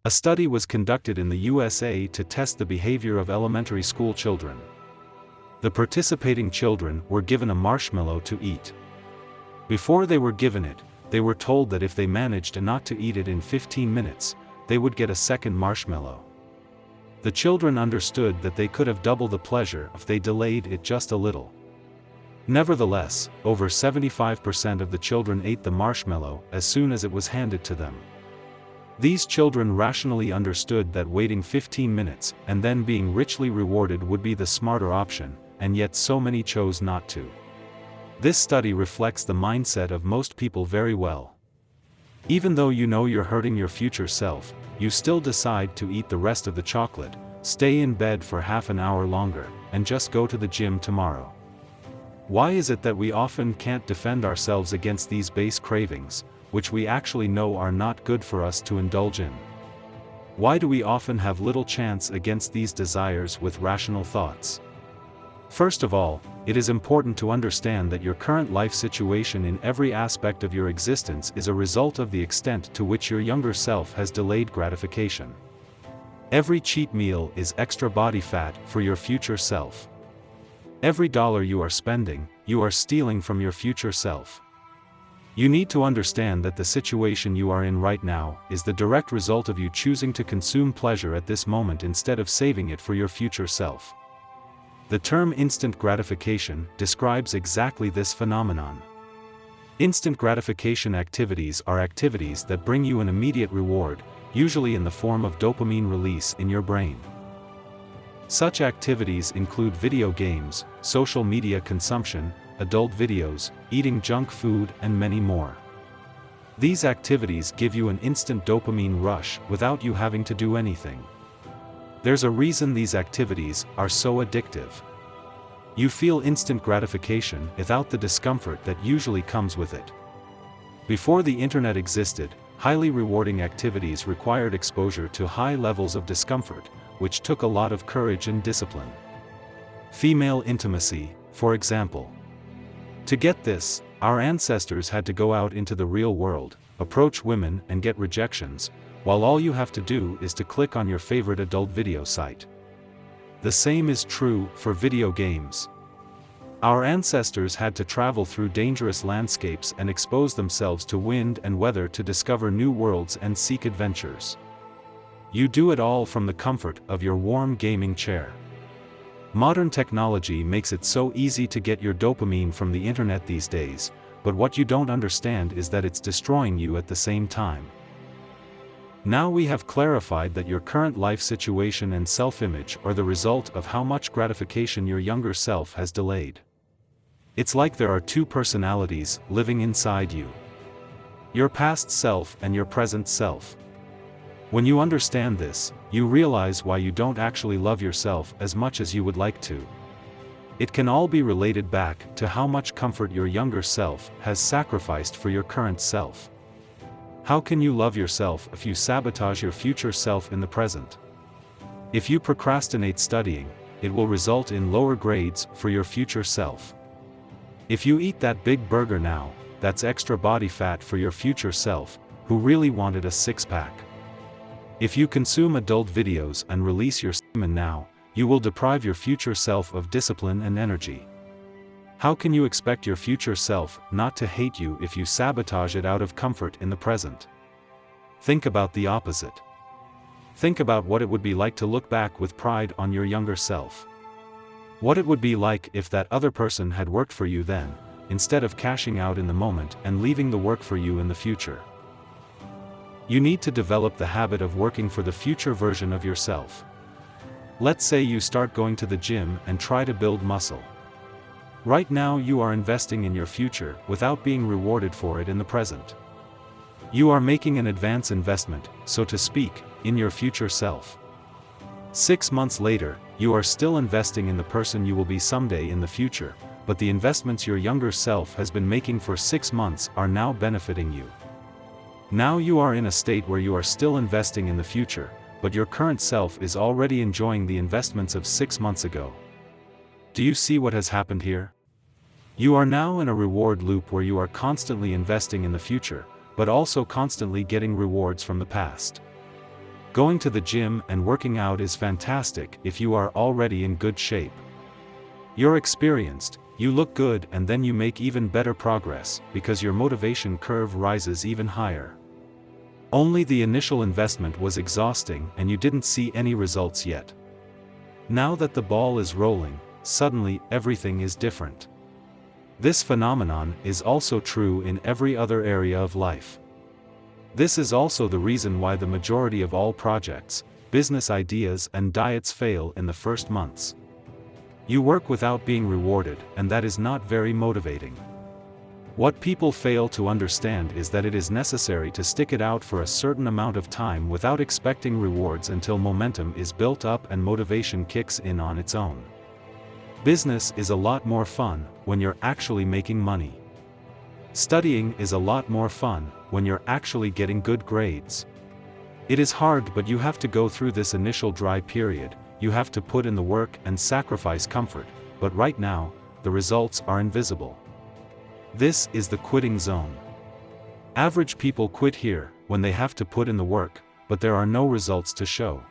A study was conducted in the USA to test the behavior of elementary school children. The participating children were given a marshmallow to eat. Before they were given it, they were told that if they managed not to eat it in 15 minutes, they would get a second marshmallow. The children understood that they could have doubled the pleasure if they delayed it just a little. Nevertheless, over 75% of the children ate the marshmallow as soon as it was handed to them. These children rationally understood that waiting 15 minutes and then being richly rewarded would be the smarter option, and yet so many chose not to. This study reflects the mindset of most people very well. Even though you know you're hurting your future self, you still decide to eat the rest of the chocolate, stay in bed for half an hour longer, and just go to the gym tomorrow. Why is it that we often can't defend ourselves against these base cravings, which we actually know are not good for us to indulge in? Why do we often have little chance against these desires with rational thoughts? First of all, it is important to understand that your current life situation in every aspect of your existence is a result of the extent to which your younger self has delayed gratification. Every cheat meal is extra body fat for your future self. Every dollar you are spending, you are stealing from your future self. You need to understand that the situation you are in right now is the direct result of you choosing to consume pleasure at this moment instead of saving it for your future self. The term instant gratification describes exactly this phenomenon. Instant gratification activities are activities that bring you an immediate reward, usually in the form of dopamine release in your brain. Such activities include video games, social media consumption, adult videos, eating junk food, and many more. These activities give you an instant dopamine rush without you having to do anything. There's a reason these activities are so addictive. You feel instant gratification without the discomfort that usually comes with it. Before the internet existed, highly rewarding activities required exposure to high levels of discomfort, which took a lot of courage and discipline. Female intimacy, for example. To get this, our ancestors had to go out into the real world, approach women and get rejections, while all you have to do is to click on your favorite adult video site. The same is true for video games. Our ancestors had to travel through dangerous landscapes and expose themselves to wind and weather to discover new worlds and seek adventures. You do it all from the comfort of your warm gaming chair. Modern technology makes it so easy to get your dopamine from the internet these days, but what you don't understand is that it's destroying you at the same time. Now we have clarified that your current life situation and self-image are the result of how much gratification your younger self has delayed. It's like there are two personalities living inside you. Your past self and your present self. When you understand this, you realize why you don't actually love yourself as much as you would like to. It can all be related back to how much comfort your younger self has sacrificed for your current self. How can you love yourself if you sabotage your future self in the present? If you procrastinate studying, it will result in lower grades for your future self. If you eat that big burger now, that's extra body fat for your future self, who really wanted a six-pack. If you consume adult videos and release your semen now, you will deprive your future self of discipline and energy. How can you expect your future self not to hate you if you sabotage it out of comfort in the present? Think about the opposite. Think about what it would be like to look back with pride on your younger self. What it would be like if that other person had worked for you then, instead of cashing out in the moment and leaving the work for you in the future. You need to develop the habit of working for the future version of yourself. Let's say you start going to the gym and try to build muscle. Right now you are investing in your future without being rewarded for it in the present. You are making an advance investment, so to speak, in your future self. 6 months later, you are still investing in the person you will be someday in the future, but the investments your younger self has been making for 6 months are now benefiting you. Now you are in a state where you are still investing in the future, but your current self is already enjoying the investments of 6 months ago. Do you see what has happened here? You are now in a reward loop where you are constantly investing in the future, but also constantly getting rewards from the past. Going to the gym and working out is fantastic if you are already in good shape. You're experienced, you look good, and then you make even better progress because your motivation curve rises even higher. Only the initial investment was exhausting and you didn't see any results yet. Now that the ball is rolling, suddenly everything is different. This phenomenon is also true in every other area of life. This is also the reason why the majority of all projects, business ideas and diets fail in the first months. You work without being rewarded, and that is not very motivating. What people fail to understand is that it is necessary to stick it out for a certain amount of time without expecting rewards until momentum is built up and motivation kicks in on its own. Business is a lot more fun when you're actually making money. Studying is a lot more fun when you're actually getting good grades. It is hard, but you have to go through this initial dry period, you have to put in the work and sacrifice comfort, but right now, the results are invisible. This is the quitting zone. Average people quit here when they have to put in the work, but there are no results to show.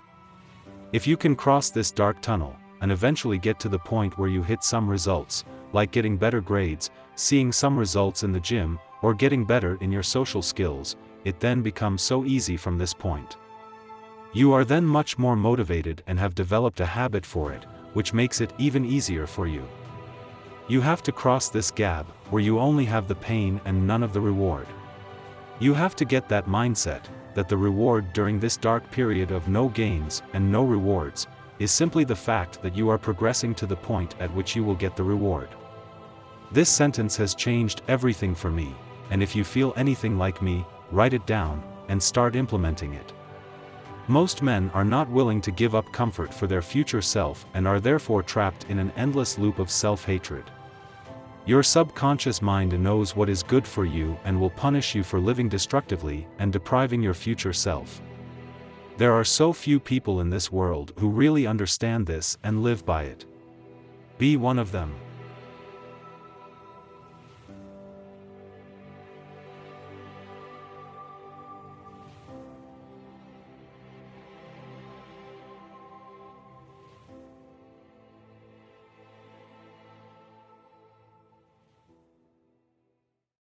If you can cross this dark tunnel, and eventually get to the point where you hit some results, like getting better grades, seeing some results in the gym, or getting better in your social skills, it then becomes so easy from this point. You are then much more motivated and have developed a habit for it, which makes it even easier for you. You have to cross this gap, where you only have the pain and none of the reward. You have to get that mindset, that the reward during this dark period of no gains and no rewards, is simply the fact that you are progressing to the point at which you will get the reward. This sentence has changed everything for me, and if you feel anything like me, write it down, and start implementing it. Most men are not willing to give up comfort for their future self and are therefore trapped in an endless loop of self-hatred. Your subconscious mind knows what is good for you and will punish you for living destructively and depriving your future self. There are so few people in this world who really understand this and live by it. Be one of them.